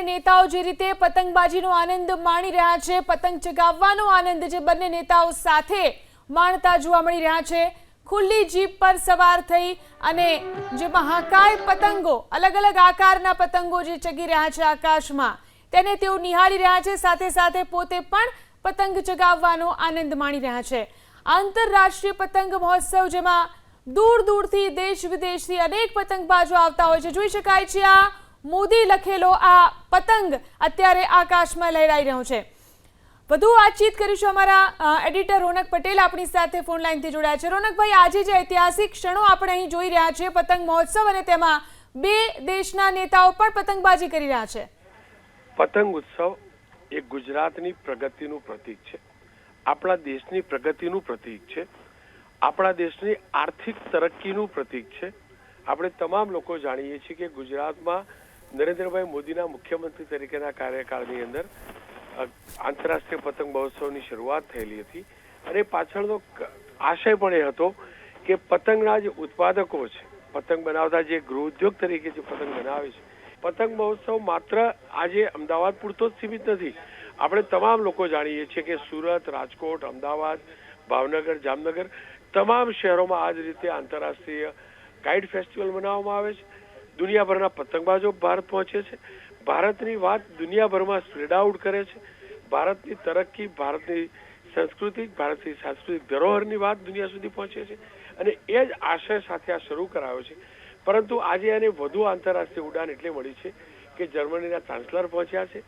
નેતાઓ જે રીતે પતંગબાજીનો આનંદ માણી રહ્યા છે, પતંગ ચગાવવાનો આનંદ જે બંને નેતાઓ સાથે માણતા જોવા મળી રહ્યા છે, ખુલ્લી જીપ પર સવાર થઈ અને જે મહાકાય પતંગો, અલગ અલગ આકારના પતંગો જે ચગી રહ્યા છે આકાશમાં, તેને તેઓ નિહાળી રહ્યા છે, સાથે સાથે પોતે પણ પતંગ ચગાવવાનો આનંદ માણી રહ્યા છે। આંતરરાષ્ટ્રીય પતંગ મહોત્સવ જેમાં દૂર દૂરથી દેશ વિદેશથી અનેક પતંગબાજો આવતા હોય છે। જોઈ શકાય છે આ મોદી લખેલો આ પતંગ અત્યારે આકાશમાં લહેરાઈ રહ્યો છે। વધુ વાતચીત કરીશું, અમારા એડિટર રોનક પટેલ આપણી સાથે ફોન લાઈનથી જોડાયા છે। રોનકભાઈ, આજે જે ઐતિહાસિક ક્ષણો આપણે અહીં જોઈ રહ્યા છીએ પતંગ મહોત્સવ, અને તેમાં બે દેશના નેતાઓ પણ પતંગબાજી કરી રહ્યા છે। પતંગ ઉત્સવ એ ગુજરાતની પ્રગતિનું પ્રતીક છે, આપણા દેશની પ્રગતિનું પ્રતીક છે, આપણા દેશની આર્થિક તરક્કીનું પ્રતીક છે। આપણે તમામ લોકો જાણીએ છીએ કે ગુજરાતમાં નરેન્દ્રભાઈ મોદીના મુખ્યમંત્રી તરીકેના કાર્યકાળની અંદર આંતરરાષ્ટ્રીય પતંગ મહોત્સવની શરૂઆત થયેલી હતી, અને પાછળનો આશય પણ એ હતો કે પતંગના જે ઉત્પાદકો છે, પતંગ બનાવતા જે ગૃહ ઉદ્યોગ તરીકે જે પતંગ બનાવે છે, પતંગ મહોત્સવ માત્ર આજે અમદાવાદ પૂરતો જ સીમિત નથી। આપણે તમામ લોકો જાણીએ છીએ કે સુરત, રાજકોટ, અમદાવાદ, ભાવનગર, જામનગર તમામ શહેરોમાં આ જ રીતે આંતરરાષ્ટ્રીય કાઇટ ફેસ્ટિવલ મનાવવામાં આવે છે। દુનિયાભરના પતંગબાજો ભારત પહોંચે છે, ભારતની વાત દુનિયાભરમાં સ્પ્રેડ આઉટ કરે છે, ભારતની તરક્કી, ભારતની સંસ્કૃતિ, ભારતની સાંસ્કૃતિક ધરોહરની વાત દુનિયા સુધી પહોંચે છે, અને એ જ આશય સાથે આ શરૂ કરાયો છે। પરંતુ આજે એને વધુ આંતરરાષ્ટ્રીય ઉડાન એટલે મળી છે કે જર્મનીના ચાન્સલર પહોંચ્યા છે,